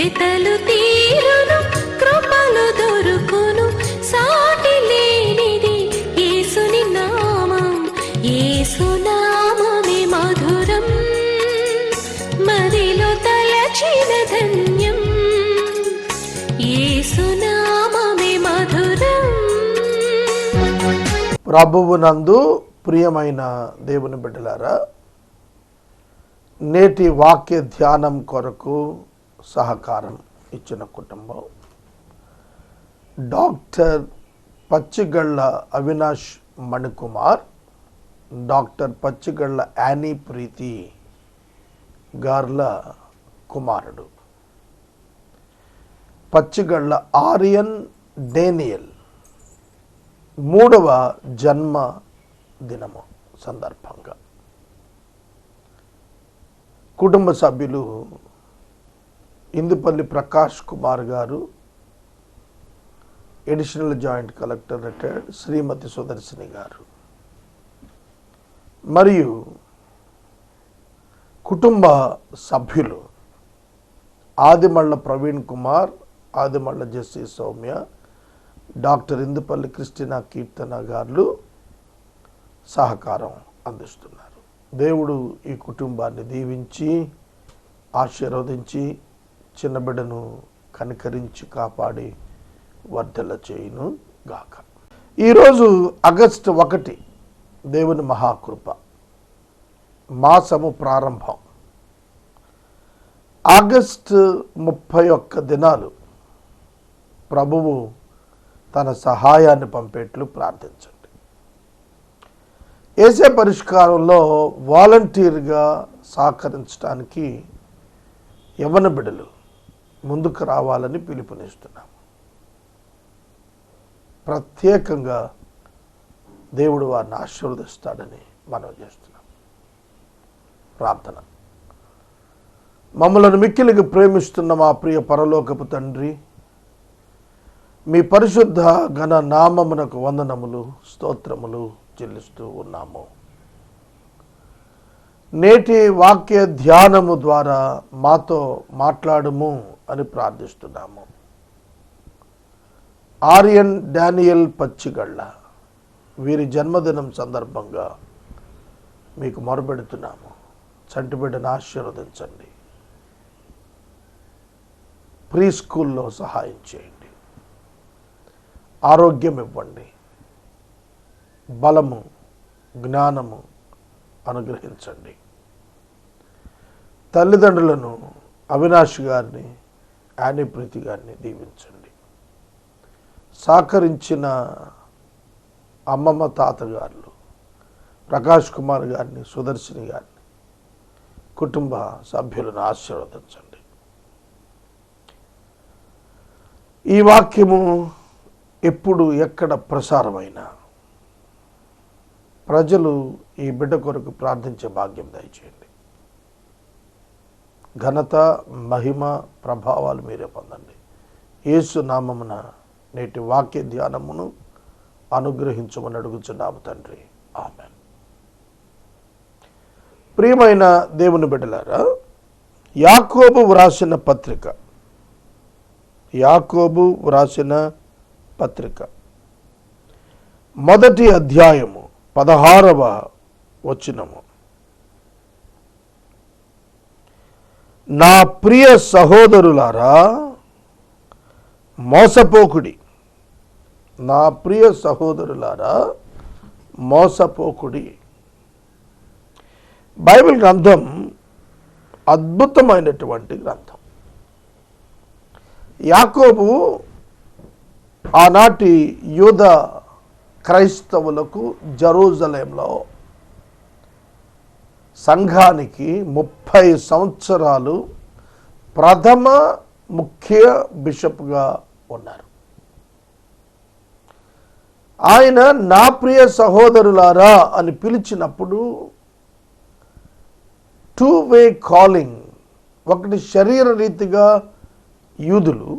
వెతలు తీరును, కృపలు దొరుకును, సాటి లేనిది యేసుని నామం. యేసునామమే మధురం, మదిలో తలచిన ధన్యం. యేసునామమే మధురం. ప్రభువునందు ప్రియమైన దేవుని బిడ్డలారా, నేటి వాక్య ధ్యానం కొరకు సహకారం ఇచ్చిన కుటుంబం doctor Pachigalla Avinash Manikumar, doctor Pachigalla Annie Preethi గార్ల కుమారుడు, పచ్చిగళ్ళ ఆరియన్ డేనియల్ 3వ జన్మ దినము సందర్భంగా కుటుంబ సభ్యులు ఇందుపల్లి ప్రకాష్ కుమార్ గారు, additional joint collector retired Srimati Sudarshini గారు, మరియు కుటుంబ సభ్యులు Adimalla Praveen Kumar, Adimalla Jessie Soumya, doctor Indupalli Christina Keerthana గారు సహకారం అందిస్తున్నారు. దేవుడు ఈ కుటుంబాన్ని దీవించి ఆశీర్వదించి చిన్న బిడ్డను కనికరించి కాపాడి వర్ధల చేయును గాక. ఈరోజు ఆగస్టు 1 దేవుని మహాకృప, మాసము ప్రారంభం. ఆగస్టు 31 దినాలు ప్రభువు తన సహాయాన్ని పంపేట్లు ప్రార్థించండి. ఏసే పరిష్కారంలో వాలంటీర్గా సహకరించడానికి యవ్వన బిడ్డలు ముందుకు రావాలని పిలుపునిస్తున్నాం. ప్రత్యేకంగా దేవుడు వారిని ఆశీర్వదిస్తాడని మనం చేస్తున్నాం. ప్రార్థన. మమ్మలను మిక్కిలిగా ప్రేమిస్తున్న మా ప్రియ పరలోకపు తండ్రి, మీ పరిశుద్ధ ఘన నామమునకు వందనములు, స్తోత్రములు చెల్లిస్తూ ఉన్నాము. నేటి వాక్య ధ్యానము ద్వారా మాతో మాట్లాడుము అని ప్రార్థిస్తున్నాము. ఆరియన్ డానియల్ పచ్చిగళ్ళ వీరి జన్మదినం సందర్భంగా మీకు మొరపెడుతున్నాము. చంటిబిడ్డను ఆశీర్వదించండి. ప్రీ స్కూల్లో సహాయం చేయండి. ఆరోగ్యం ఇవ్వండి. బలము, జ్ఞానము అనుగ్రహించండి. తల్లిదండ్రులను అవినాష్ గారిని, యానీ ప్రీతి గారిని దీవించండి. సహకరించిన అమ్మమ్మ తాతగారులు ప్రకాష్ కుమార్ గారిని, సుదర్శిని గారిని, కుటుంబ సభ్యులను ఆశీర్వదించండి. ఈ వాక్యము ఎప్పుడు ఎక్కడ ప్రసారమైనా ప్రజలు ఈ బిడ్డ కొరకు ప్రార్థించే భాగ్యం దయచేయండి. ఘనత, మహిమ, ప్రభావాలు మీరే పొందండి. యేసు నామమున నేటి వాక్య ధ్యానమును అనుగ్రహించమని అడుగుచున్నాము తండ్రి. ఆమేన్. ప్రియమైన దేవుని బిడ్డలారా, యాకోబు వ్రాసిన పత్రిక, యాకోబు వ్రాసిన పత్రిక 1వ అధ్యాయము 16వ వచనము. నా ప్రియ సహోదరులారా మోసపోకుడి, నా ప్రియ సహోదరులారా మోసపోకుడి. బైబిల్ గ్రంథం అద్భుతమైనటువంటి గ్రంథం. యాకోబు ఆనాటి యూద క్రైస్తవులకు జెరూజలేంలో సంఘానికి 30 సంవత్సరాలు ప్రథమ ముఖ్య బిషప్గా ఉన్నారు. ఆయన నా ప్రియ సహోదరులారా అని పిలిచినప్పుడు 2-way కాలింగ్. ఒకటి శరీర రీతిగా యూదులు,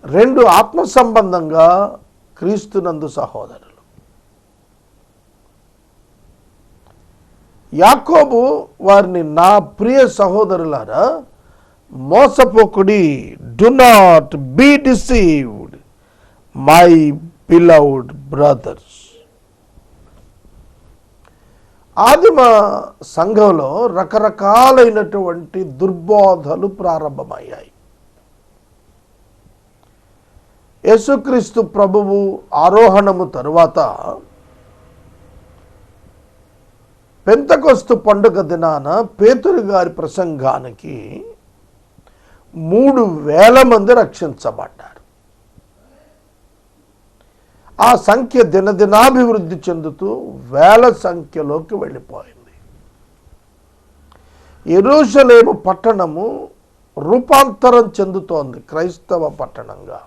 2 ఆత్మ సంబంధంగా క్రీస్తునందు సహోదరులు. యాకోబు వారిని నా ప్రియ సహోదరులారా మోసపోకుడి, do not be deceived my beloved brothers. ఆదిమ సంఘంలో రకరకాలైనటువంటి దుర్బోధలు ప్రారంభమయ్యాయి. యేసుక్రీస్తు ప్రభువు ఆరోహణము తరువాత పెంతెకొస్తు పండుగ దినాన పేతురు గారి ప్రసంగానికి 3,000 మంది రక్షించబడ్డారు. ఆ సంఖ్య దినదినాభివృద్ధి చెందుతూ 1,000 సంఖ్యలోకి వెళ్ళిపోయింది. యెరూషలేము పట్టణము రూపాంతరం చెందుతోంది క్రైస్తవ పట్టణంగా.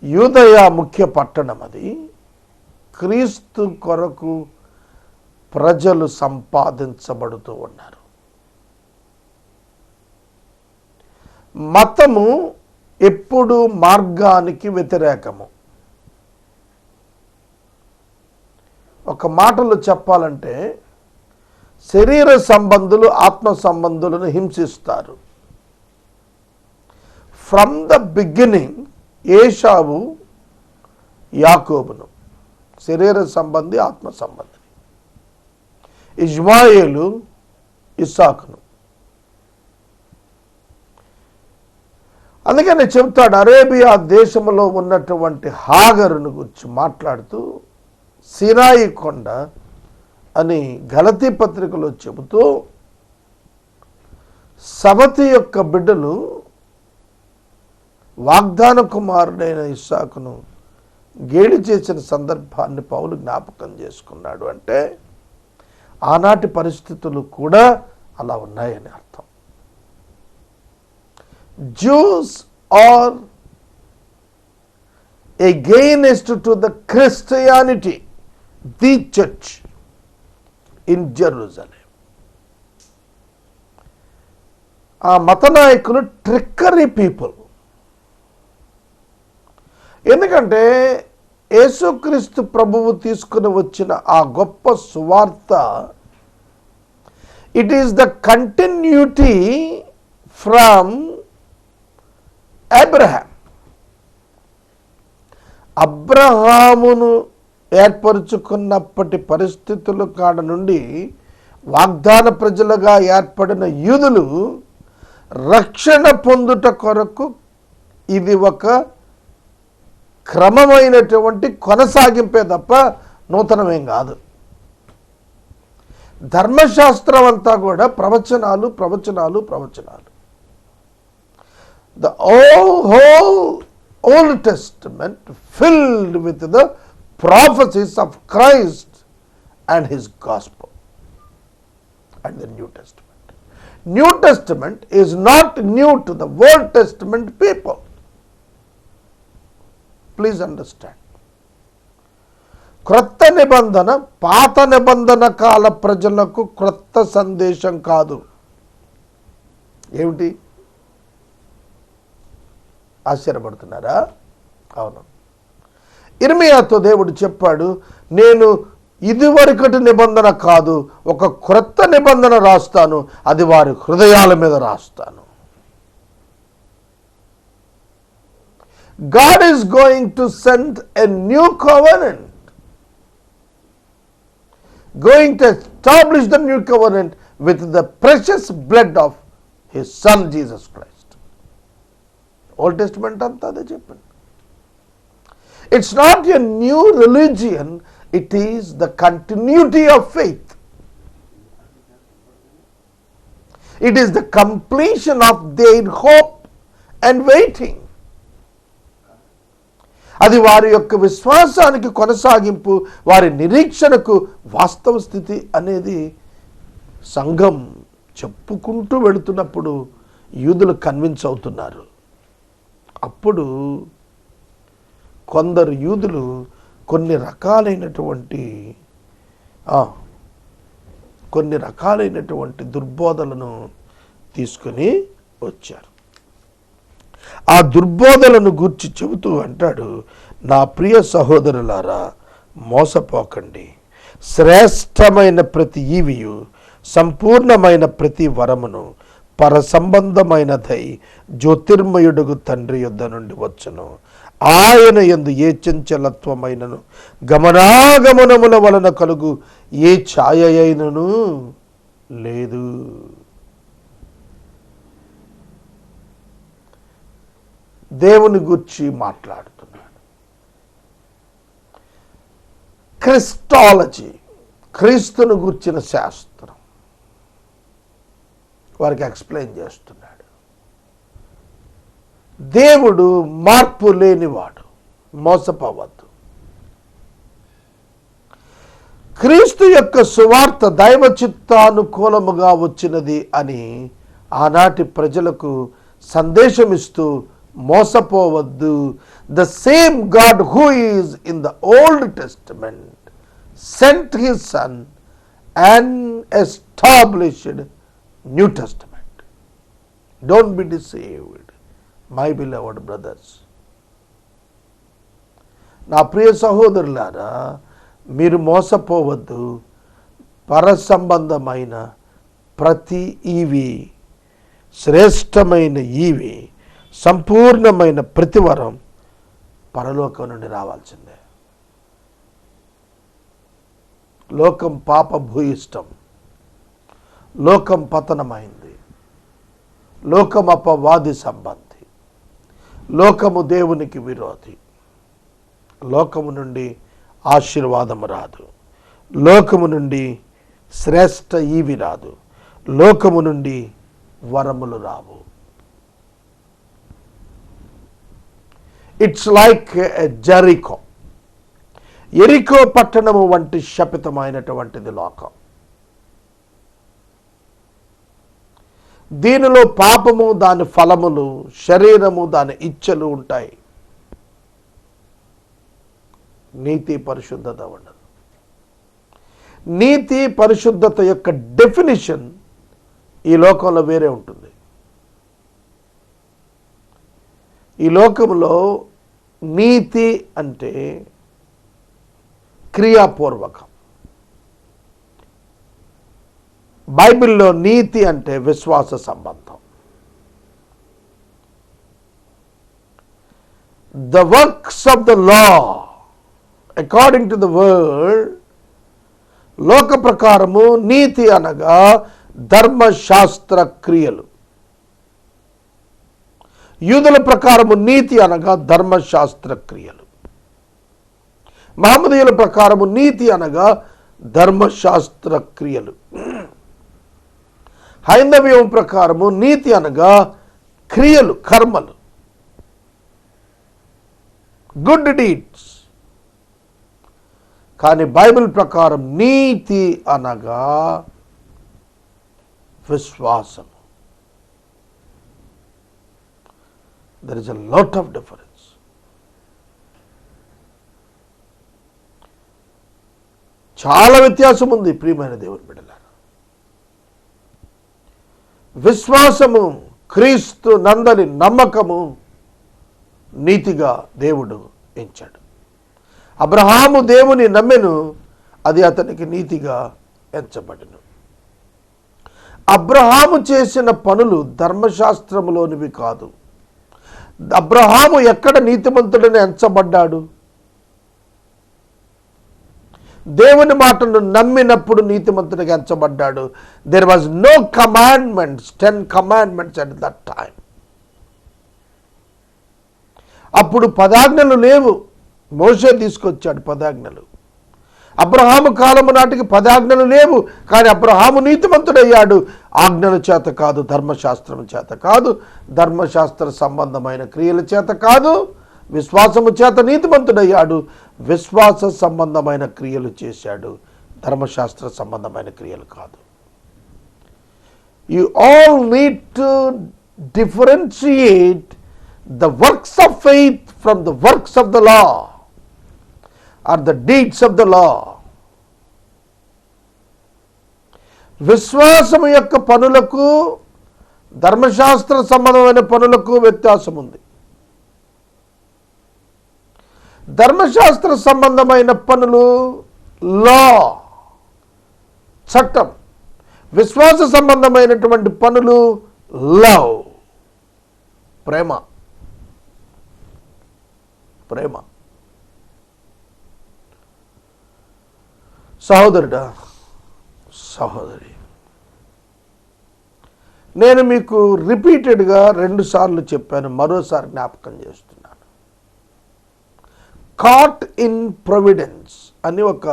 యూదయ ముఖ్య పట్టణం అది. క్రీస్తు కొరకు ప్రజలు సంపాదించబడుతూ ఉన్నారు. మతము ఎప్పుడు మార్గానికి వ్యతిరేకము. ఒక మాటలో చెప్పాలంటే శరీర సంబంధులు ఆత్మ సంబంధులను హింసిస్తారు. ఫ్రమ్ ద బిగినింగ్ ఏషావు యాకోబును శరీర సంబంధి ఆత్మ సంబంధి, ఇజ్మాయేలు ఇస్సాకును. అందుకని చెబుతాడు, అరేబియా దేశంలో ఉన్నటువంటి హాగరును గురించి మాట్లాడుతూ సినాయి కొండ అని గలతీ పత్రికలో చెబుతూ సబతి యొక్క బిడ్డలు వాగ్దాన కుమారుడైన ఇస్సాకును గేలి చేసిన సందర్భాన్ని పౌలు జ్ఞాపకం చేసుకున్నాడు. అంటే ఆనాటి పరిస్థితులు కూడా అలా ఉన్నాయని అర్థం. Jews are against to the Christianity, the church in Jerusalem. ఆ మత నాయకులు ట్రిక్కరీ పీపుల్. ఎందుకంటే యేసుక్రీస్తు ప్రభువు తీసుకుని వచ్చిన ఆ గొప్ప సువార్త, it is the continuity from Abraham. అబ్రహామును ఏర్పరుచుకున్నప్పటి పరిస్థితుల కాడ నుండి వాగ్దాన ప్రజలుగా ఏర్పడిన యూదులు రక్షణ పొందుట కొరకు ఇది ఒక క్రమమైనటువంటి కొనసాగింపే తప్ప నూతనమేం కాదు. ధర్మశాస్త్రం అంతా కూడా ప్రవచనాలు ప్రవచనాలు ప్రవచనాలు. The whole Old Testament filled with the prophecies of Christ and His gospel. And the New Testament. New Testament is not new to the Old Testament people. Please understand. క్రొత్త నిబంధన పాత నిబంధన కాల ప్రజలకు క్రొత్త సందేశం కాదు. ఏమిటి? ఆశ్చర్యపడుతున్నారా? అవును. ఇర్మియాతో దేవుడు చెప్పాడు, నేను ఇదివరకటి నిబంధన కాదు, ఒక క్రొత్త నిబంధన రాస్తాను, అది వారి హృదయాల మీద రాస్తాను. God is going to send a new covenant, going to establish the new covenant with the precious blood of His Son Jesus Christ. Old Testament అంతా అదే చెప్పింది. It's not a new religion, it is the continuity of faith. It is the completion of their hope and waiting. అది వారి యొక్క విశ్వాసానికి కొనసాగింపు, వారి నిరీక్షణకు వాస్తవ స్థితి అనేది సంఘం చెప్పుకుంటూ వెళుతున్నప్పుడు యూదులు కన్విన్స్ అవుతున్నారు. అప్పుడు కొందరు యూదులు కొన్ని రకాలైనటువంటి దుర్బోధలను తీసుకొని వచ్చారు. ఆ దుర్బోధలను గూర్చి చెబుతూ అంటాడు, నా ప్రియ సహోదరులారా మోసపోకండి. శ్రేష్టమైన ప్రతి ఈవియు సంపూర్ణమైన ప్రతి వరమును పరసంబంధమైనదై జ్యోతిర్మయుడుగు తండ్రి యొద్ద నుండి వచ్చును. ఆయన యందు ఏ చంచలత్వమైనను గమనాగమనముల వలన కలుగు ఏ ఛాయ అయినను లేదు. దేవుని గురించి మాట్లాడుతున్నాడు. క్రిస్టాలజీ, క్రీస్తును గుర్చిన శాస్త్రం వారికి ఎక్స్ప్లెయిన్ చేస్తున్నాడు. దేవుడు మార్పు లేనివాడు, మోసపోవద్దు. క్రీస్తు యొక్క సువార్త దైవ చిత్తానుకూలముగా వచ్చినది అని ఆనాటి ప్రజలకు సందేశమిస్తూ మోసపోవద్దు. The same God who is in the Old Testament sent his son and established New Testament. Don't be deceived my beloved brothers. నా ప్రియ సహోదరులారా, మీరు మోసపోవద్దు. పరసంబంధమైన ప్రతి ఈవి, శ్రేష్టమైన ఈవి, సంపూర్ణమైన ప్రతివరం పరలోకం నుండి రావాల్సిందే. లోకం పాప భూయిష్టం, లోకం పతనమైంది, లోకం అపవాది సంబంధి, లోకము దేవునికి విరోధి. లోకము నుండి ఆశీర్వాదము రాదు, లోకము నుండి శ్రేష్ట ఈవి రాదు, లోకము నుండి వరములు రావు. It's like Jericho. ఎరికో పట్టణము వంటి శపితమైనటువంటిది లోకం. దీనిలో పాపము, దాని ఫలములు, శరీరము, దాని ఇచ్చలు ఉంటాయి. నీతి పరిశుద్ధత ఉండదు. నీతి పరిశుద్ధత యొక్క డెఫినిషన్ ఈ లోకంలో వేరే ఉంటుంది. ఈ లోకంలో నీతి అంటే క్రియాపూర్వకం. బైబిల్లో నీతి అంటే విశ్వాస సంబంధం. The works of the law according to the world, లోక ప్రకారము నీతి అనగా ధర్మశాస్త్ర క్రియలు. యూదుల ప్రకారము నీతి అనగా ధర్మశాస్త్ర క్రియలు. మహమ్మదీయుల ప్రకారము నీతి అనగా ధర్మశాస్త్ర క్రియలు. హైందవ్యం ప్రకారము నీతి అనగా క్రియలు, కర్మలు, గుడ్ డీడ్స్. కానీ బైబిల్ ప్రకారం నీతి అనగా విశ్వాసం. There is a lot of difference. చాలా వ్యత్యాసం ఉంది ప్రియమైన దేవుని బిడ్డలారా. విశ్వాసము, క్రీస్తు నందలి నమ్మకము నీతిగా దేవుడు ఎంచాడు. అబ్రహాము దేవుని నమ్మెను, అది అతనికి నీతిగా ఎంచబడెను. అబ్రహాము చేసిన పనులు ధర్మశాస్త్రములోనివి కాదు. అబ్రహాము ఎక్కడ నీతిమంతుడని ఎంచబడ్డాడు? దేవుని మాటను నమ్మినప్పుడు నీతిమంతుడిగా ఎంచబడ్డాడు. There was no commandments, 10 commandments at that time. అప్పుడు 10 ఆజ్ఞలు లేవు. మోషే తీసుకొచ్చాడు 10 ఆజ్ఞలు. అబ్రహాము కాలము నాటికి 10 ఆజ్ఞలు లేవు. కానీ అబ్రహాము నీతిమంతుడయ్యాడు. ఆజ్ఞల చేత కాదు, ధర్మశాస్త్రం చేత కాదు, ధర్మశాస్త్ర సంబంధమైన క్రియల చేత కాదు, విశ్వాసము చేత నీతిమంతుడయ్యాడు. విశ్వాస సంబంధమైన క్రియలు చేశాడు, ధర్మశాస్త్ర సంబంధమైన క్రియలు కాదు. You all need to differentiate the works of faith from the works of the law or the deeds of the law. విశ్వాసము యొక్క పనులకు ధర్మశాస్త్ర సంబంధమైన పనులకు వ్యత్యాసం ఉంది. ధర్మశాస్త్ర సంబంధమైన పనులు లా, చట్టం. విశ్వాస సంబంధమైనటువంటి పనులు లవ్, ప్రేమ. ప్రేమ. సహోదరుడా, సహోదరి, నేను మీకు రిపీటెడ్గా 2 సార్లు చెప్పాను, మరోసారి జ్ఞాపకం చేస్తున్నాను. కాట్ ఇన్ ప్రొవిడెన్స్ అని ఒక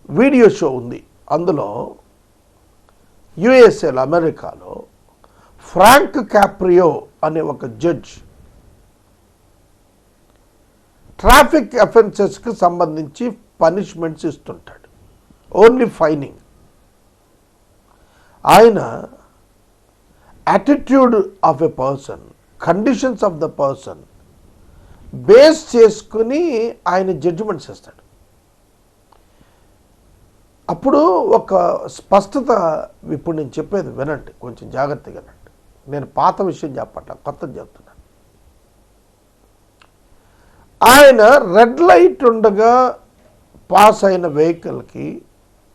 వీడియో షో ఉంది. అందులో యుఎస్ఏలో, అమెరికాలో ఫ్రాంక్ క్యాప్రియో అనే ఒక జడ్జ్ ట్రాఫిక్ అఫెన్సెస్కి సంబంధించి పనిష్మెంట్స్ ఇస్తుంటాడు, ఓన్లీ ఫైనింగ్. ఆయన attitude of a person, conditions of the person base చేసుకుని ఆయన జడ్జిమెంట్స్ ఇస్తాడు. అప్పుడు ఒక స్పష్టత, ఇప్పుడు నేను చెప్పేది వినండి, కొంచెం జాగ్రత్తగా వినండి. నేను పాత విషయం చెప్పట్ల, కొత్తది చెప్తున్నాను. ఆయన రెడ్ లైట్ ఉండగా పాస్ అయిన వెహికల్కి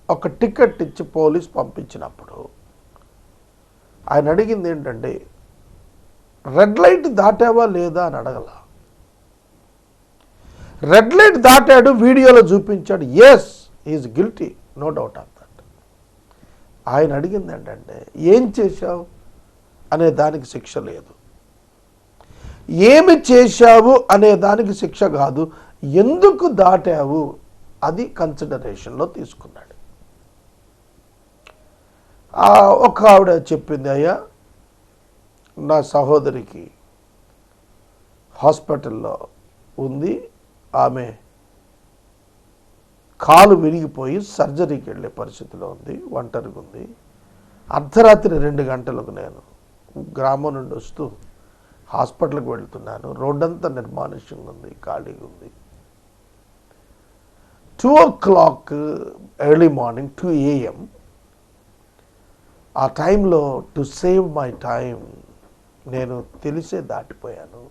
ఒక టికెట్ ఇచ్చి పోలీస్ పంపించినప్పుడు ఆయన అడిగింది ఏంటంటే, రెడ్ లైట్ దాటావా లేదా అని అడగల. రెడ్ లైట్ దాటాడు, వీడియోలో చూపించాడు, yes is guilty, no doubt of that. ఆయన అడిగింది ఏంటంటే, ఏం చేశావు అనే దానికి శిక్ష లేదు, ఏమి చేశావు అనే దానికి శిక్ష కాదు, ఎందుకు దాటావు అది కన్సిడరేషన్లో తీసుకున్నాడు. ఒక ఆవిడ చెప్పింది, అయ్యా నా సహోదరికి హాస్పిటల్లో ఉంది, ఆమె కాలు విరిగిపోయి సర్జరీకి వెళ్ళే పరిస్థితిలో ఉంది, ఒంటరిగా ఉంది. అర్ధరాత్రి 2 గంటలకు నేను గ్రామం నుండి వస్తూ హాస్పిటల్కి వెళ్తున్నాను, రోడ్డంతా నిర్మానుష్యంగా ఉంది, ఖాళీగా ఉంది. 2 o'clock ఎర్లీ మార్నింగ్ 2 AM ఆ టైంలో టు సేవ్ మై టైం నేను తెలిసే దాటిపోయాను,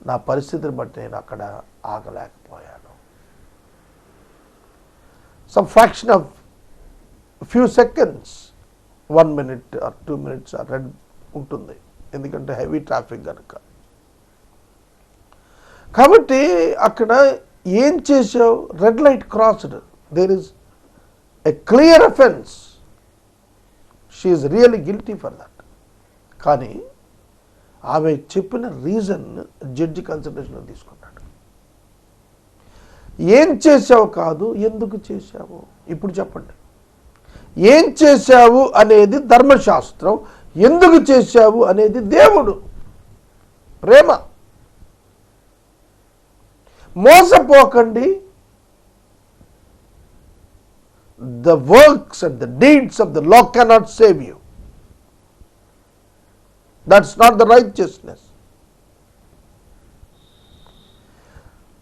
నా పరిస్థితిని బట్టి నేను అక్కడ ఆగలేకపోయాను. Some fraction of few seconds, 1 minute or 2 minutes red ఉంటుంది, ఎందుకంటే హెవీ ట్రాఫిక్ కనుక. కాబట్టి అక్కడ ఏం చేసావు, red light crossed, there is a clear offence, she is really guilty for that. కానీ ఆమె చెప్పిన రీజన్ జడ్జి కన్సిడరేషన్లో తీసుకున్నాడు. ఏం చేసావు కాదు, ఎందుకు చేశావు. ఇప్పుడు చెప్పండి, ఏం చేశావు అనేది ధర్మశాస్త్రం, ఎందుకు చేశావు అనేది దేవుడు, ప్రేమ. మోసపోకండి. The works and the deeds of the law cannot save you. That's not the righteousness.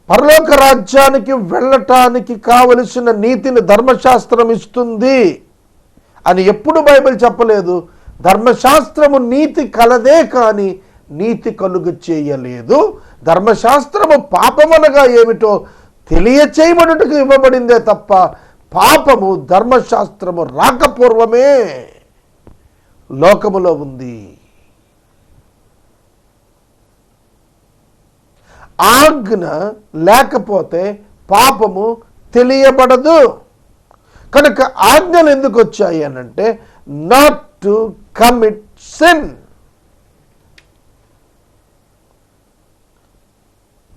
పరలోక రాజ్యానికి వెళ్ళటానికి కావలసిన నీతిని ధర్మశాస్త్రం ఇస్తుంది అని ఎప్పుడు బైబిల్ చెప్పలేదు. ధర్మశాస్త్రము నీతి కలదే కానీ నీతి కలుగు చేయలేదు. ధర్మశాస్త్రము పాపమనగా ఏమిటో తెలియచేయబడుటకు ఇవ్వబడిందే తప్ప పాపము ధర్మశాస్త్రము రాకపూర్వమే లోకములో ఉంది. ఆజ్ఞ లేకపోతే పాపము తెలియబడదు. కనుక ఆజ్ఞలు ఎందుకు వచ్చాయి అనంటే not to commit sin,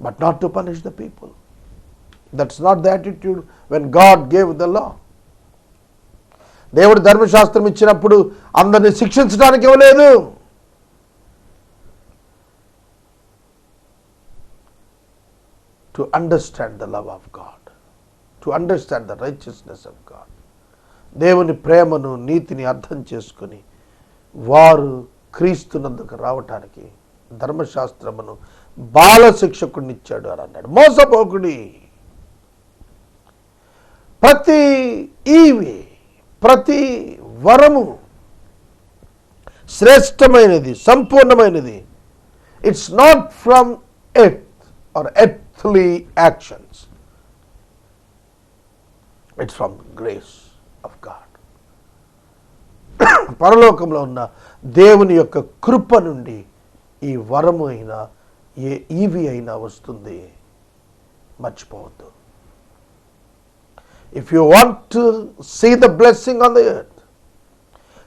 but not to punish the people. That's not the attitude when God gave the law. దేవుడు ధర్మశాస్త్రం ఇచ్చినప్పుడు అందరిని శిక్షించడానికి ఇవ్వలేదు. To understand the love of God, to understand the righteousness of God. దేవుని ప్రేమను నీతిని అర్థం చేసుకుని వారు క్రీస్తునందుకు రావటానికి ధర్మశాస్త్రమును బాల శిక్షకుడిని ఇచ్చాడు అని అన్నాడు. మోసపోకుడి. ప్రతి ఈవి, ప్రతి వరము శ్రేష్టమైనది, సంపూర్ణమైనది. It's not from earth or earthly actions, it's from grace of God. పరలోకంలో ఉన్న దేవుని యొక్క కృప నుండి ఈ వరము అయినా ఈవి అయినా వస్తుంది, మర్చిపోవద్దు. If you want to see the blessing on the earth,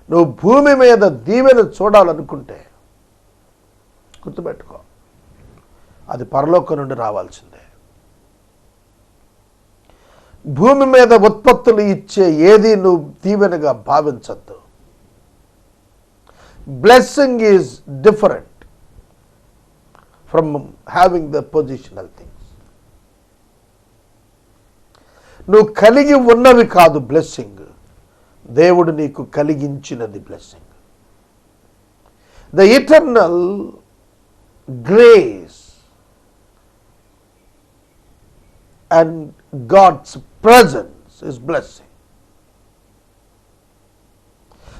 నువ్వు భూమి మీద దీవెన చూడాలనుకుంటే గుర్తుపెట్టుకో, అది పరలోకం నుండి రావాల్సిందే. భూమి మీద ఉత్పత్తులు ఇచ్చే ఏది నువ్వు దీవెనగా భావించద్దు. Blessing is different from having the positional things. నువ్వు కలిగి ఉన్నవి కాదు బ్లెస్సింగ్, దేవుడు నీకు కలిగించినది blessing. The eternal grace and God's presence is blessing.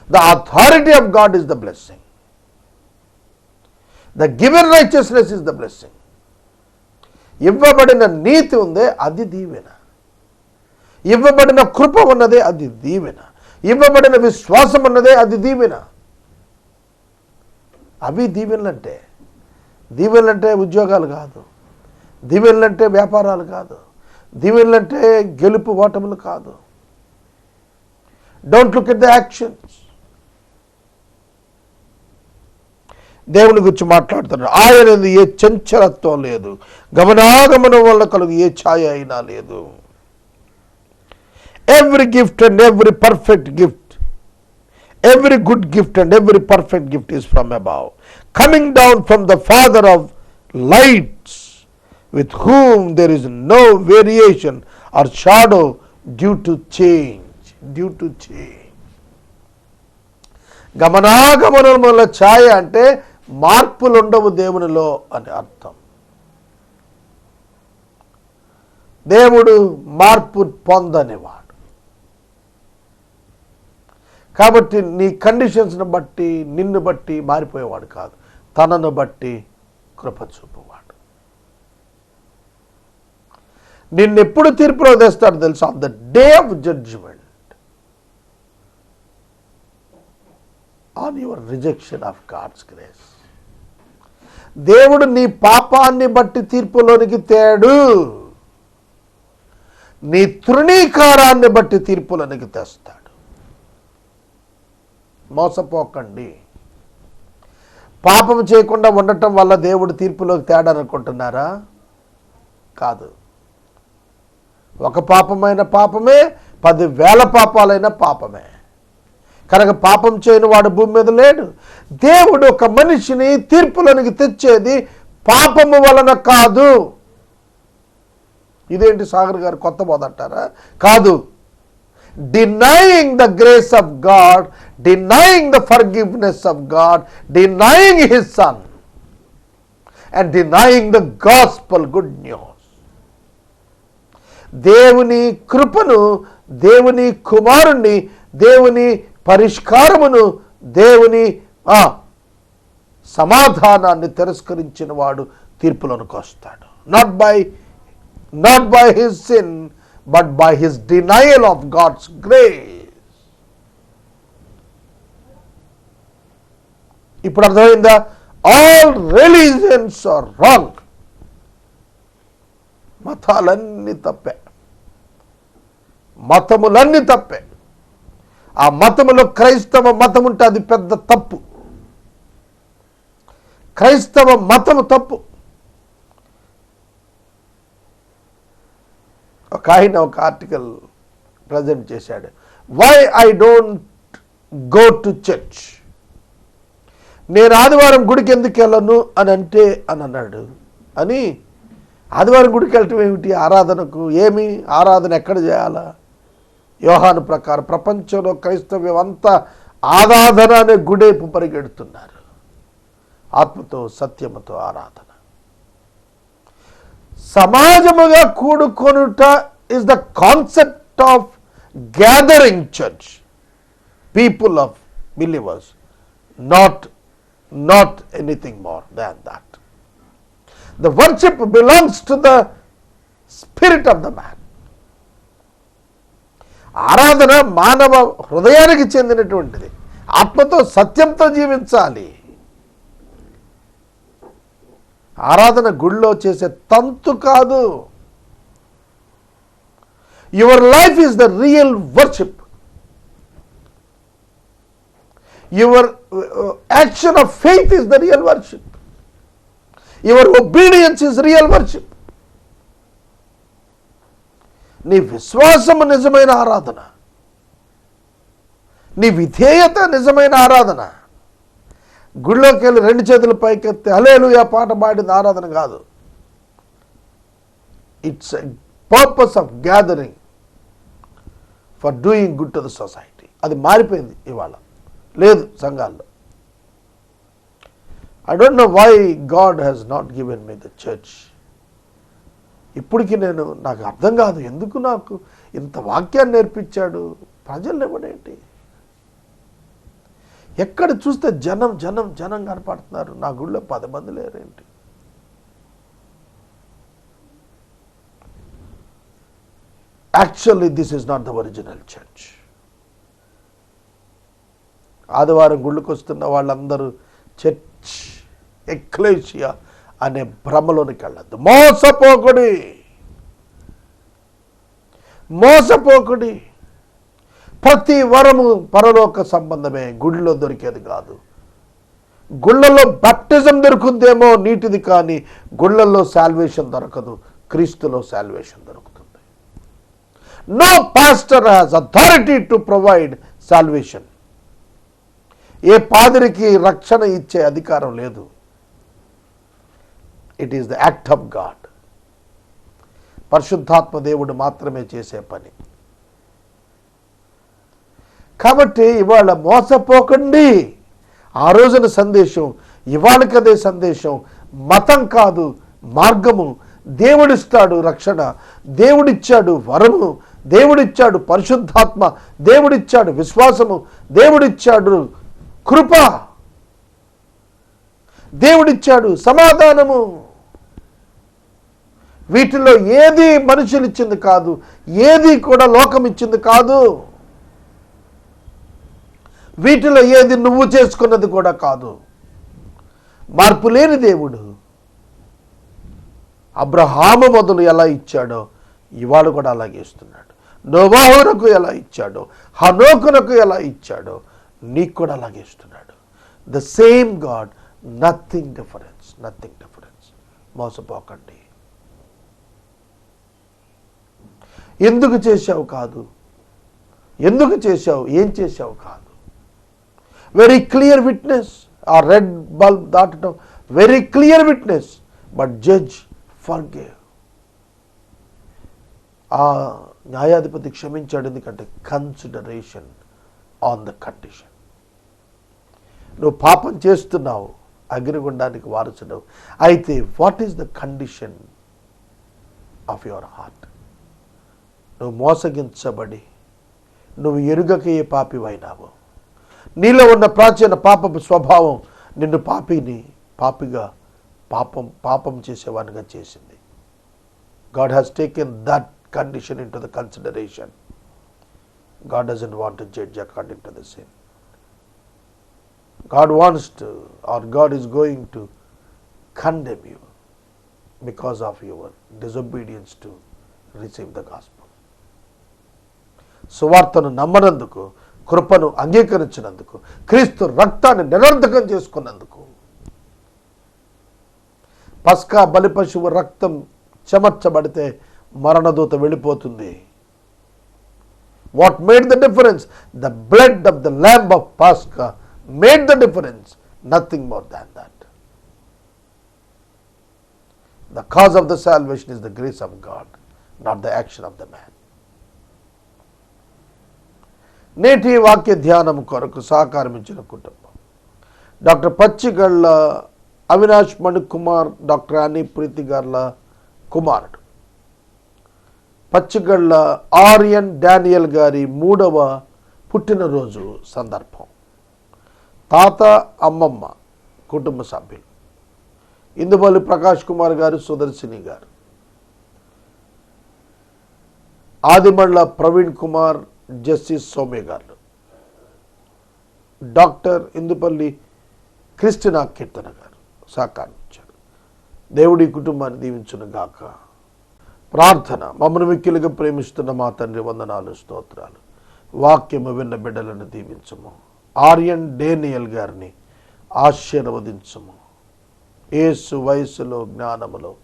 The authority of God is the blessing. The given righteousness is the blessing. ఇవ్వబడిన నీతి ఉందే అది దీవెన, ఇవ్వబడిన కృప ఉన్నదే అది దీవెన, ఇవ్వబడిన విశ్వాసం ఉన్నదే అది దీవెన. అవి దీవెనలంటే, దీవెనలంటే ఉద్యోగాలు కాదు, దీవెనలంటే వ్యాపారాలు కాదు, దీవెనలంటే గెలుపు ఓటములు కాదు. Don't look at the actions. దేవుని గురించి మాట్లాడుతున్నారు. ఆయనది ఏ చంచలత్వం లేదు, గమనాగమనం వల్ల కలుగు ఏ ఛాయ అయినా లేదు. Every gift and every perfect gift, every good gift and every perfect gift is from above, coming down from the father of lights, with whom there is no variation or shadow due to change. గమనాగమనముల ఛాయ అంటే మార్పులు ఉండవు దేవునిలో అని అర్థం. దేవుడు మార్పు పొందనివాడు. కాబట్టి నీ కండిషన్స్ను బట్టి, నిన్ను బట్టి మారిపోయేవాడు కాదు, తనను బట్టి కృప చూపువాడు. నిన్నెప్పుడు తీర్పులో తెస్తాడు తెలుసా? On the day of judgement, on your rejection of God's grace. దేవుడు నీ పాపాన్ని బట్టి తీర్పులోనికి తేడు, నీ తృణీకారాన్ని బట్టి తీర్పులోనికి తెస్తాడు. మోసపోకండి. పాపం చేయకుండా ఉండటం వల్ల దేవుడు తీర్పులోకి తేడాలనుకుంటున్నారా? కాదు. ఒక పాపమైన పాపమే, 10,000 పాపాలైన పాపమే. కనుక పాపం చేయని వాడు భూమి మీద లేడు. దేవుడు ఒక మనిషిని తీర్పులోనికి తెచ్చేది పాపము వలన కాదు. ఇదేంటి సాగర్ గారు కొత్త బోధ అంటారా? కాదు. Denying the grace of God, denying the forgiveness of God, denying his son and denying the gospel good news. దేవుని కృపను, దేవుని కుమారుణ్ణి, దేవుని పరిష్కారమును, దేవుని సమాధానాన్ని తిరస్కరించిన వాడు తీర్పులోనికి వస్తాడు. Not by his sin but by his denial of God's grace. ఇప్పుడు అర్థమైందా? All religions are wrong. మతాలన్నీ తప్పే, మతములన్నీ తప్పే. ఆ మతములో క్రైస్తవ మతం ఉంటే అది పెద్ద తప్పు. క్రైస్తవ మతము తప్పు. ఒక ఆర్టికల్ ప్రజెంట్ చేశాడు. Why I don't go to church. నేను ఆదివారం గుడికి ఎందుకు వెళ్ళను అని అన్నాడు. అని ఆదివారం గుడికి వెళ్ళటం ఏమిటి? ఆరాధనకు. ఏమి ఆరాధన ఎక్కడ చేయాలా? యోహాను ప్రకారం ప్రపంచంలో క్రైస్తవ్యం అంతా ఆరాధన అనే గుడేపు పరిగెడుతున్నారు. ఆత్మతో సత్యముతో ఆరాధన. సమాజముగా కూడుకొనుట is the concept of gathering church, people of believers, not anything more than that. The worship belongs to the spirit of the man. ఆరాధన మానవ హృదయానికి చెందినటువంటిది. ఆత్మతో సత్యంతో జీవించాలి. ఆరాధన గుడిలో చేసే తంతు కాదు. Your life is the real worship. Your action of faith is the real worship. Your obedience is real worship. నీ విశ్వాసము నిజమైన ఆరాధన, నీ విధేయత నిజమైన ఆరాధన. గుడిలోకి వెళ్ళి 2 చేతులు పైకెత్తి హల్లెలూయా పాట పాడింది ఆరాధన కాదు. It's a purpose of gathering for doing good to the society. అది మారిపోయింది ఇవాళ, లేదు సంఘాల్లో. I don't know why God has not given me the church. ఇప్పటికీ నాకు అర్థం కాదు, ఎందుకు నాకు ఇంత వాక్యాన్ని నేర్పించాడు. ప్రజలు ఇవ్వడేంటి? ఎక్కడ చూస్తే జనం జనం జనం కనపడుతున్నారు. నా గుడిలో 10 మంది లేరేంటి? Actually this is not the original church. ఆదివారం గుళ్ళకు వస్తున్న వాళ్ళందరూ చర్చ్ ఎక్లేషియా అనే భ్రమలోనికి వెళ్ళద్దు. మోసపోకుడి. ప్రతి వరము పరలోక సంబంధమే, గుడిలో దొరికేది కాదు. గుళ్ళల్లో బాప్టిజం దొరుకుతుందేమో నీటిది, కానీ గుళ్ళల్లో సాల్వేషన్ దొరకదు. క్రీస్తులో సాల్వేషన్ దొరుకుతుంది. No pastor has authority to provide salvation. ఏ పాదిరికి రక్షణ ఇచ్చే అధికారం లేదు. It is the act of God. పరిశుద్ధాత్మ దేవుడు మాత్రమే చేసే పని. కాబట్టి ఇవాళ మోసపోకండి. ఆ రోజున సందేశం ఇవాళకదే సందేశం. మతం కాదు, మార్గము. దేవుడిస్తాడు రక్షణ, దేవుడిచ్చాడు వరము, దేవుడిచ్చాడు పరిశుద్ధాత్మ, దేవుడిచ్చాడు విశ్వాసము, దేవుడిచ్చాడు కృప, దేవుడిచ్చాడు సమాధానము. వీటిలో ఏది మనుషులు ఇచ్చింది కాదు, ఏది కూడా లోకం ఇచ్చింది కాదు. వీటిలో ఏది నువ్వు చేసుకున్నది కూడా కాదు. మార్పు లేని దేవుడు అబ్రహాము మొదలు ఎలా ఇచ్చాడో ఇవాళ కూడా అలాగే ఇస్తున్నాడు. నోవాహునకు ఎలా ఇచ్చాడో, హనోకునకు ఎలా ఇచ్చాడో నీకు కూడా అలాగే ఇస్తున్నాడు. The same God, nothing difference, nothing difference. మోసపోకండి. ఎందుకు చేశావు కాదు, ఎందుకు చేశావు, ఏం చేశావు కాదు. Very clear witness. ఆ రెడ్ బల్బ్ దాటడం very clear witness, but judge forgive. ఆ న్యాయాధిపతి క్షమించాడు, ఎందుకంటే కన్సిడరేషన్ ఆన్ ద కండిషన్. నువ్వు పాపం చేస్తున్నావు, అగ్నిగుండానికి వారసుడు. అయితే what is the condition of your heart? నువ్వు మోసగించబడి నువ్వు ఎరుగక ఏ పాపివైనావు. నీలో ఉన్న ప్రాచీన పాపపు స్వభావం నిన్ను పాపిగా పాపం చేసేవానిగా చేసింది. God has taken that condition in to the consideration. God doesn't want to judge according to the sin. God wants to, or God is going to condemn you because of your disobedience to receive the gospel. సువార్తను నమ్మనందుకు, కృపను అంగీకరించినందుకు, క్రీస్తు రక్తాన్ని నిరర్ధకం చేసుకున్నందుకు. పస్కా బలి పశువు రక్తం చెమర్చబడితే మరణదూత వెళ్ళిపోతుంది. What made the difference? The blood of the lamb of Pascha made the difference, nothing more than that. The cause of the salvation is the grace of God, not the action of the man. నేటి వాక్య ధ్యానం కొరకు సహకారమించిన కుటుంబం doctor Pachigalla Avinash Manikumar, doctor అని ప్రీతి గార్ల కుమారుడు. పచ్చిగళ్ళ Aryan Daniel గారి 3వ పుట్టినరోజు సందర్భం. తాత, అమ్మమ్మ, కుటుంబ సభ్యులు ఇందుమల్లి ప్రకాష్ కుమార్ గారు, సుదర్శిని గారు, ఆదిమళ్ళ ప్రవీణ్ కుమార్, జస్టిస్ సౌమ్య గారు, డాక్టర్ ఇందుపల్లి క్రిస్టినా కీర్తన గారు సహకరించారు. దేవుడి కుటుంబాన్ని దీవించును గాక. ప్రార్థన. మమ్మల్ని మిక్కిలుగా ప్రేమిస్తున్న మా తండ్రి, వందనాలు, స్తోత్రాలు. వాక్యము విన్న బిడ్డలను దీవించము. ఆర్యన్ డేనియల్ గారిని ఆశీర్వదించము. యేసు వయసులో, జ్ఞానములో,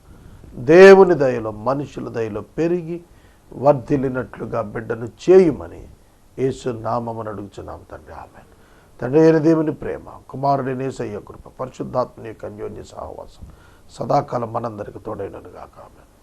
దేవుని దయలో, మనుషుల దయలో పెరిగి వర్ధిల్లినట్లుగా బిడ్డను చేయుమని యేసు నామమున అడుగుచున్నాం తండ్రి. ఆమేన్. తండ్రి అయిన దేవుని ప్రేమ, కుమారుడైన యేసయ్య కృప, పరిశుద్ధాత్మని యొక్క అన్యోన్య సహవాసం సదాకాలం మనందరికి తోడైనను గాక. ఆమేన్.